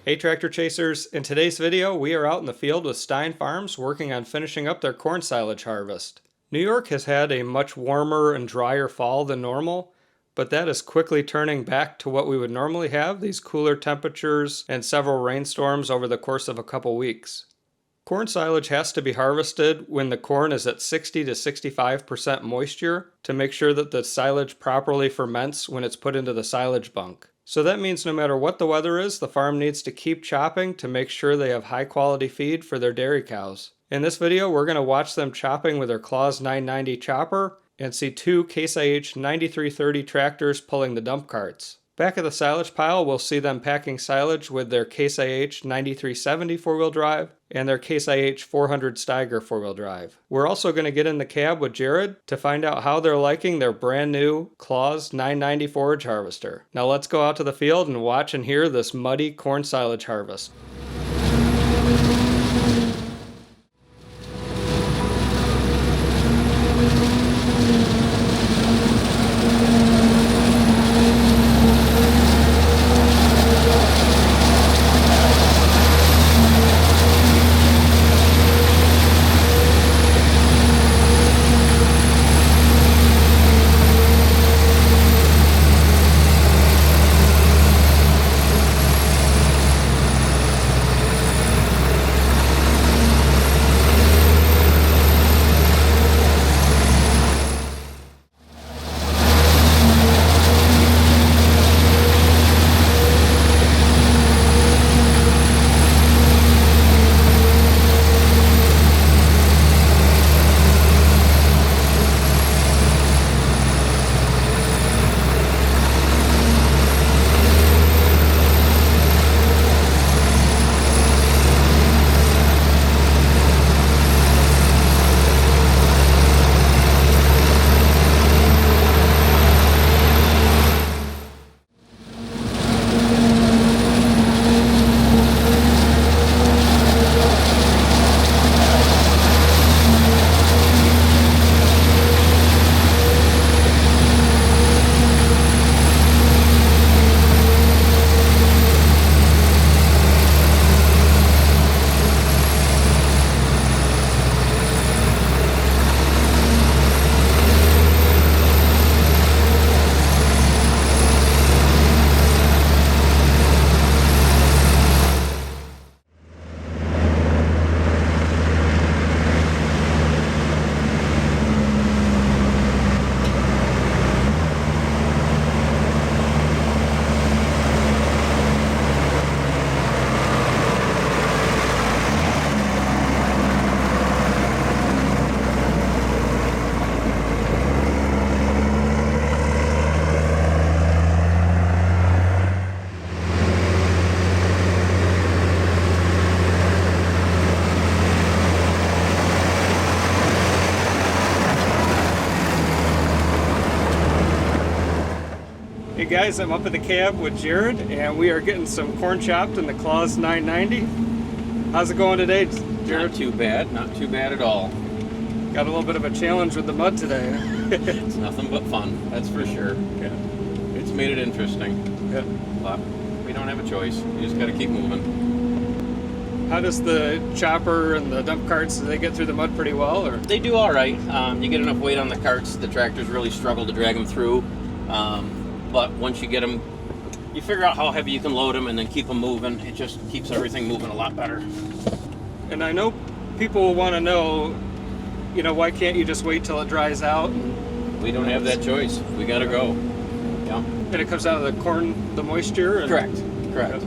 Hey Tractor Chasers, in today's video we are out in the field with Stein Farms working on finishing up their corn silage harvest. New York has had a much warmer and drier fall than normal, but that is quickly turning back to what we would normally have, these cooler temperatures and several rainstorms over the course of a couple weeks. Corn silage has to be harvested when the corn is at 60 to 65% moisture to make sure that the silage properly ferments when it's put into the silage bunk. So that means no matter what the weather is, the farm needs to keep chopping to make sure they have high quality feed for their dairy cows. In this video, we're going to watch them chopping with their Claas 990 chopper and see two Case IH 9330 tractors pulling the dump carts. Back at the silage pile, we'll see them packing silage with their Case IH 9370 four-wheel drive and their Case IH 400 Steiger four-wheel drive. We're also going to get in the cab with Jared to find out how they're liking their brand new Claas 990 Forage Harvester. Now let's go out to the field and watch and hear this muddy corn silage harvest. Hey guys, I'm up at the cab with Jared and we are getting some corn chopped in the Claas 990. How's it going today, Jared? Not too bad at all. Got a little bit of a challenge with the mud today. It's nothing but fun, that's for sure. Yeah. It's made it interesting. Yeah. But we don't have a choice. You just got to keep moving. How does the chopper and the dump carts, do they get through the mud pretty well? Or? They do all right. You get enough weight on the carts, the tractors really struggle to drag them through. But once you get them, you figure out how heavy you can load them and then keep them moving. It just keeps everything moving a lot better. And I know people will want to know, why can't you just wait till it dries out? We don't have that choice. We got to go. Yeah. And it comes out of the corn, the moisture? Correct.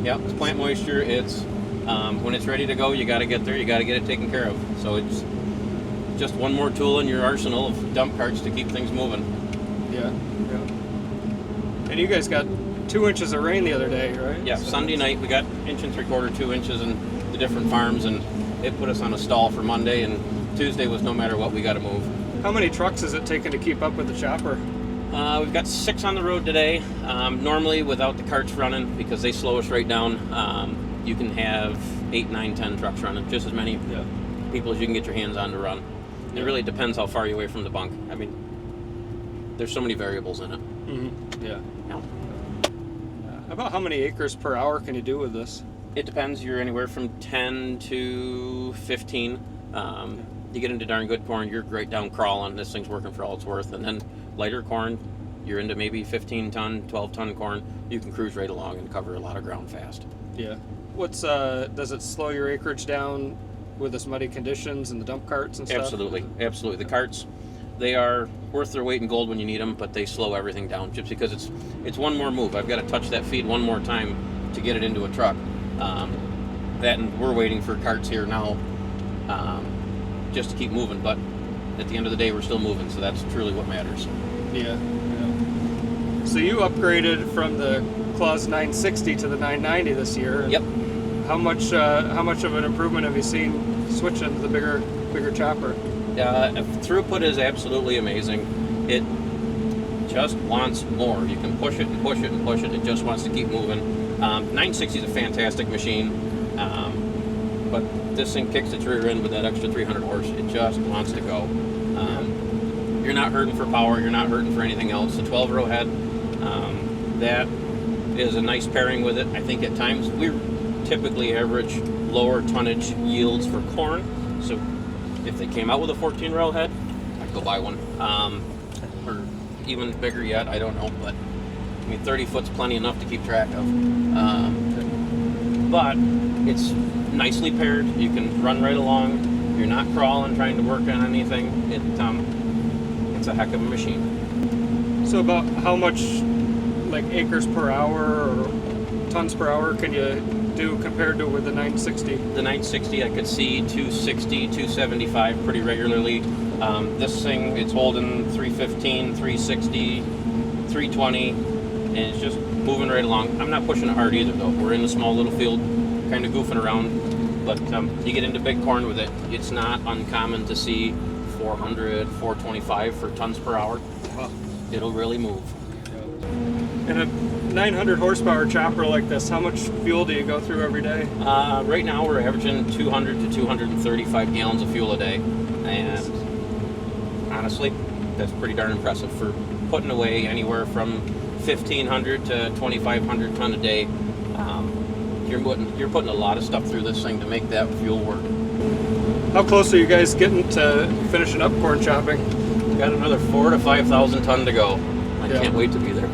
Yeah, it's plant moisture. It's when it's ready to go, you got to get there. You got to get it taken care of. So it's just one more tool in your arsenal of dump carts to keep things moving. Yeah. And you guys got 2 inches of rain the other day, right? Yeah, so Sunday night we got 1 3/4 to 2 inches in the different farms, and it put us on a stall for Monday, and Tuesday was no matter what, we got to move. How many trucks is it taking to keep up with the chopper? We've got 6 on the road today. Normally without the carts running, because they slow us right down, you can have 8, 9, 10 trucks running, just as many people as you can get your hands on to run. It really depends how far you're away from the bunk. I mean, there's so many variables in it. Mm-hmm. Yeah. About how many acres per hour can you do with this? It depends. You're anywhere from 10 to 15. You get into darn good corn, you're right down crawling. This thing's working for all it's worth. And then lighter corn, you're into maybe 15 ton, 12 ton corn. You can cruise right along and cover a lot of ground fast. Yeah. Does it slow your acreage down with this muddy conditions and the dump carts and stuff? Absolutely. The carts, they are worth their weight in gold when you need them, but they slow everything down just because it's one more move. I've got to touch that feed one more time to get it into a truck. That, and we're waiting for carts here now, just to keep moving. But at the end of the day, we're still moving, so that's truly what matters. Yeah. So you upgraded from the Claas 960 to the 990 this year. Yep. How much of an improvement have you seen switching to the bigger chopper? Throughput is absolutely amazing. It just wants more. You can push it and push it and push it. It just wants to keep moving. 960 is a fantastic machine, but this thing kicks its rear end with that extra 300 horse. It just wants to go. You're not hurting for power. You're not hurting for anything else. The 12-row head, that is a nice pairing with it. I think at times we typically average lower tonnage yields for corn. So if they came out with a 14-row head, I'd go buy one. Or even bigger yet, I don't know. But I mean, 30 foot's plenty enough to keep track of. But it's nicely paired. You can run right along. You're not crawling trying to work on anything. It's a heck of a machine. So about how much, like acres per hour or tons per hour, can you do compared to with the 960? The 960, I could see 260, 275 pretty regularly. This thing, it's holding 315, 360, 320, and it's just moving right along. I'm not pushing it hard either, though. We're in a small little field, kind of goofing around, but you get into big corn with it. It's not uncommon to see 400, 425 for tons per hour. Wow. It'll really move. And a 900 horsepower chopper like this, how much fuel do you go through every day? Right now we're averaging 200 to 235 gallons of fuel a day, and honestly, that's pretty darn impressive for putting away anywhere from 1,500 to 2,500 ton a day. You're putting a lot of stuff through this thing to make that fuel work. How close are you guys getting to finishing up corn chopping? We've got another 4,000 to 5,000 ton to go. I can't wait to be there.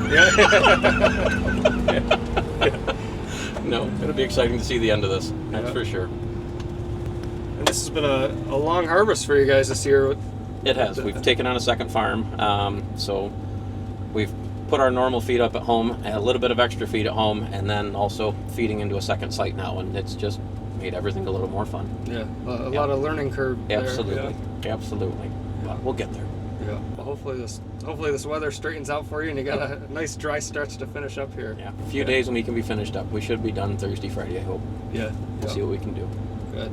No, it'll be exciting to see the end of this. That's for sure. And this has been a long harvest for you guys this year. It has. We've taken on a second farm, so we've put our normal feed up at home, a little bit of extra feed at home, and then also feeding into a second site now, and it's just made everything a little more fun. Yeah, a lot of learning curve Absolutely. there. Absolutely. But we'll get there. Yeah. Well, hopefully this weather straightens out for you and you got a nice dry stretch to finish up here. Yeah. A few days and we can be finished up. We should be done Thursday, Friday, I hope. Yeah. We'll see what we can do. Good.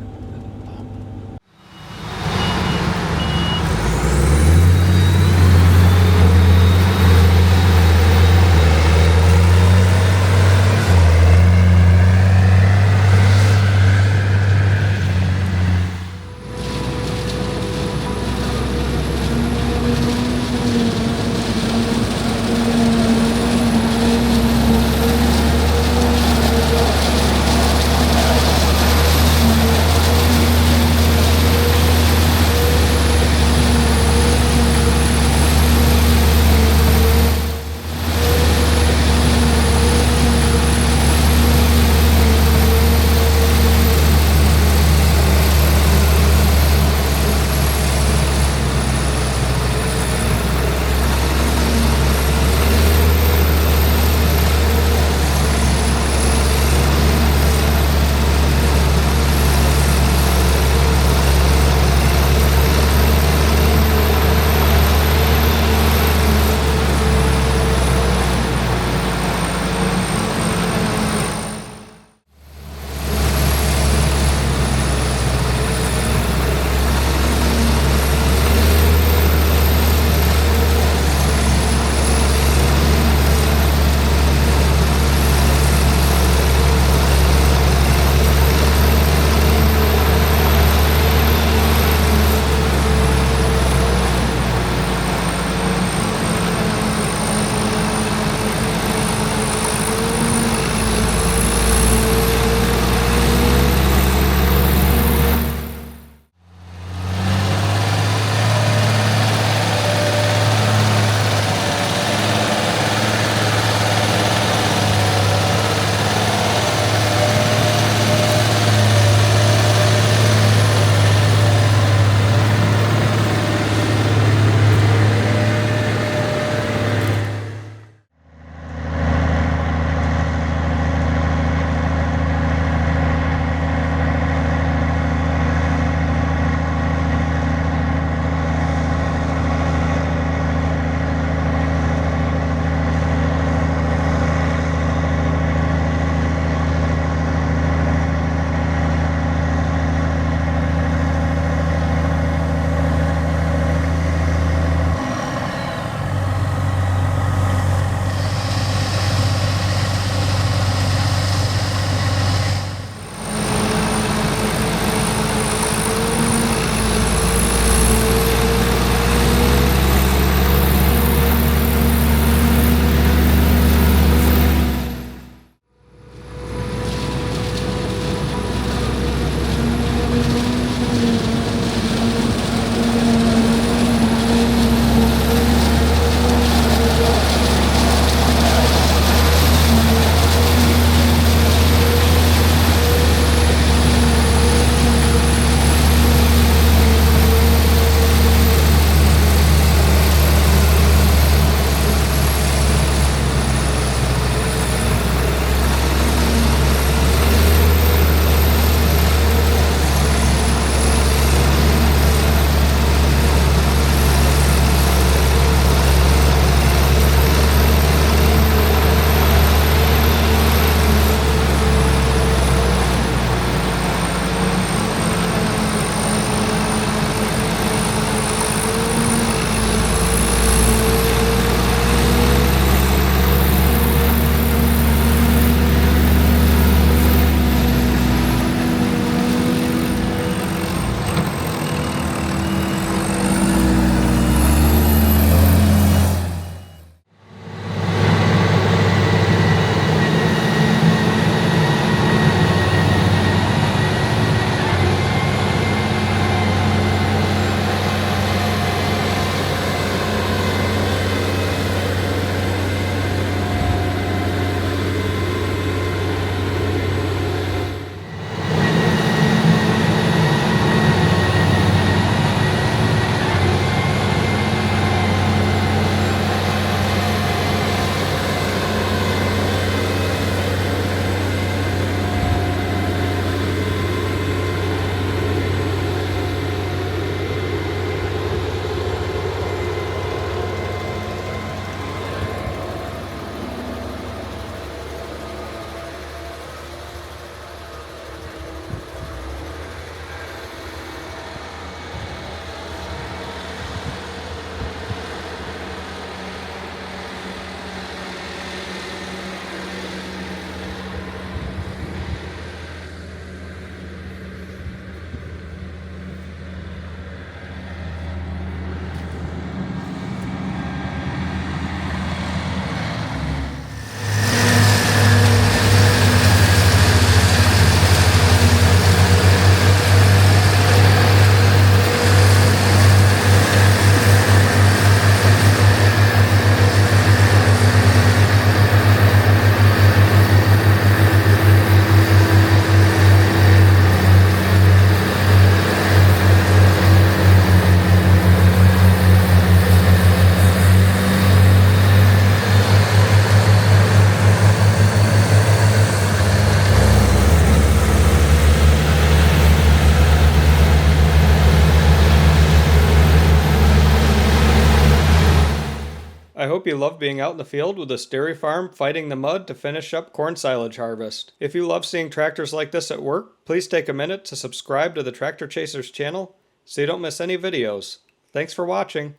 I hope you love being out in the field with this dairy farm fighting the mud to finish up corn silage harvest. If you love seeing tractors like this at work, please take a minute to subscribe to the Tractor Chasers channel so you don't miss any videos. Thanks for watching.